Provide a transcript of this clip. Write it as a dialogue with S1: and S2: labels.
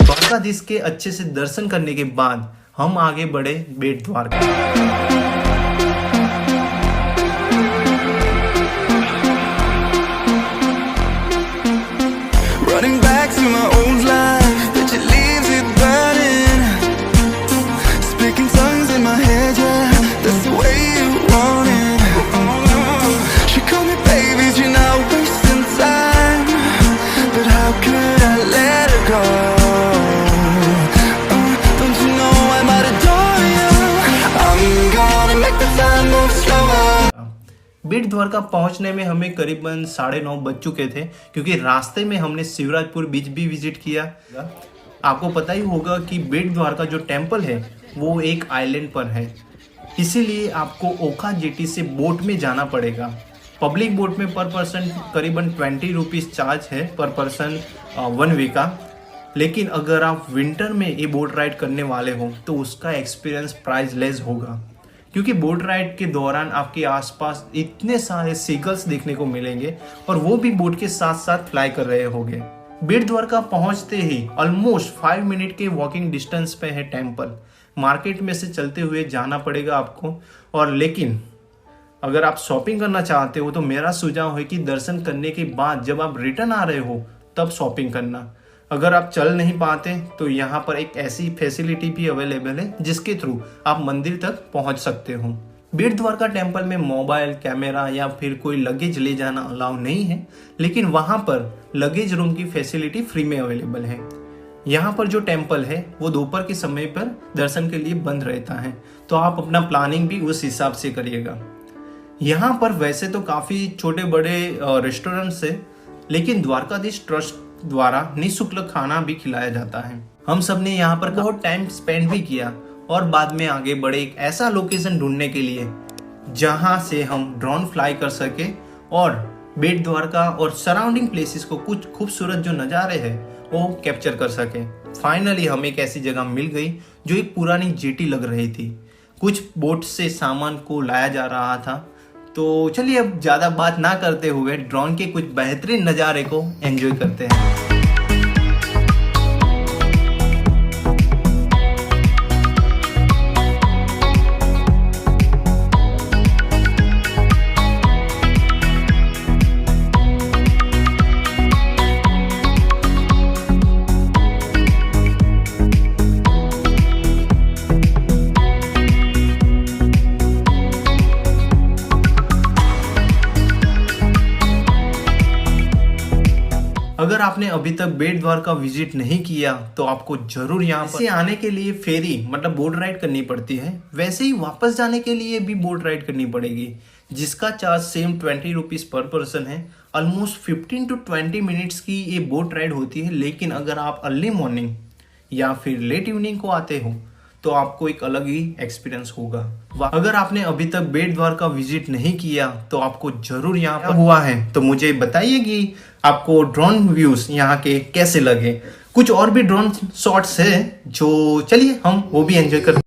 S1: द्वारकाधीश के अच्छे से दर्शन करने के बाद हम आगे बढ़े बेट Dwarka.
S2: Running back to my old life, that you leaves it burning. Speaking tongues in my head, yeah, that's the way you want it. She called me baby, you're not wasting time, but how could I let her go? Don't you know I might adore you? I'm gonna make the time move slower.
S1: बेट द्वारका पहुंचने में हमें करीबन 9:30 बज चुके थे, क्योंकि रास्ते में हमने शिवराजपुर बीच भी विजिट किया। आपको पता ही होगा कि बेट द्वारका जो टेम्पल है वो एक आइलैंड पर है, इसीलिए आपको ओखा जेटी से बोट में जाना पड़ेगा। पब्लिक बोट में पर पर्सन करीबन 20 रुपीज़ चार्ज है पर पर्सन 1 वे का। लेकिन अगर आप विंटर में ये बोट राइड करने वाले हो तो उसका एक्सपीरियंस प्राइसलेस होगा, क्योंकि बोट राइड के दौरान आपके आसपास इतने सारे सीगल्स देखने को मिलेंगे और वो भी बोट के साथ साथ फ्लाई कर रहे होंगे। बेट द्वारका पहुंचते ही ऑलमोस्ट 5 मिनट के वॉकिंग डिस्टेंस पे है टेम्पल। मार्केट में से चलते हुए जाना पड़ेगा आपको। और लेकिन अगर आप शॉपिंग करना चाहते हो तो मेरा सुझाव है कि दर्शन करने के बाद जब आप रिटर्न आ रहे हो तब शॉपिंग करना। अगर आप चल नहीं पाते तो यहाँ पर एक ऐसी फैसिलिटी भी अवेलेबल है जिसके थ्रू आप मंदिर तक पहुँच सकते हो। बेट द्वारका टेम्पल में मोबाइल, कैमरा या फिर कोई लगेज ले जाना अलाउ नहीं है, लेकिन वहाँ पर लगेज रूम की फैसिलिटी फ्री में अवेलेबल है। यहाँ पर जो टेम्पल है वो दोपहर के समय पर दर्शन के लिए बंद रहता है, तो आप अपना प्लानिंग भी उस हिसाब से करिएगा। यहाँ पर वैसे तो काफ़ी छोटे बड़े रेस्टोरेंट्स है, लेकिन द्वारकाधीश ट्रस्ट द्वारा निःशुल्क खाना भी खिलाया जाता है। हम सब ने यहाँ पर बहुत टाइम स्पेंड भी किया और बाद में आगे बढ़े एक ऐसा लोकेशन ढूंढने के लिए जहाँ से हम ड्रोन फ्लाई कर सके और बेट द्वारका और सराउंडिंग प्लेसेस को कुछ खूबसूरत जो नज़ारे हैं वो कैप्चर कर सके। फाइनली हमें एक ऐसी जगह मिल गई जो एक पुरानी जेटी लग रही थी। कुछ बोट से सामान को लाया जा रहा था। तो चलिए अब ज़्यादा बात ना करते हुए ड्रोन के कुछ बेहतरीन नज़ारे को एंजॉय करते हैं। अगर आपने अभी तक बेट द्वारका विजिट नहीं किया तो आपको जरूर यहाँ पर आने के लिए फेरी मतलब बोट राइड करनी पड़ती है। वैसे ही वापस जाने के लिए भी बोट राइड करनी पड़ेगी, जिसका चार्ज सेम 20 रुपीज़ पर पर्सन है। ऑलमोस्ट 15 टू 20 मिनट्स की ये बोट राइड होती है। लेकिन अगर आप अर्ली मॉर्निंग या फिर लेट इवनिंग को आते हो तो आपको एक अलग ही एक्सपीरियंस होगा। अगर आपने अभी तक बेट द्वारका विजिट नहीं किया तो आपको जरूर यहाँ पर हुआ है तो मुझे बताइए कि आपको ड्रोन व्यूज यहाँ के कैसे लगे। कुछ और भी ड्रोन शॉट्स है जो चलिए हम वो भी एंजॉय करते हैं।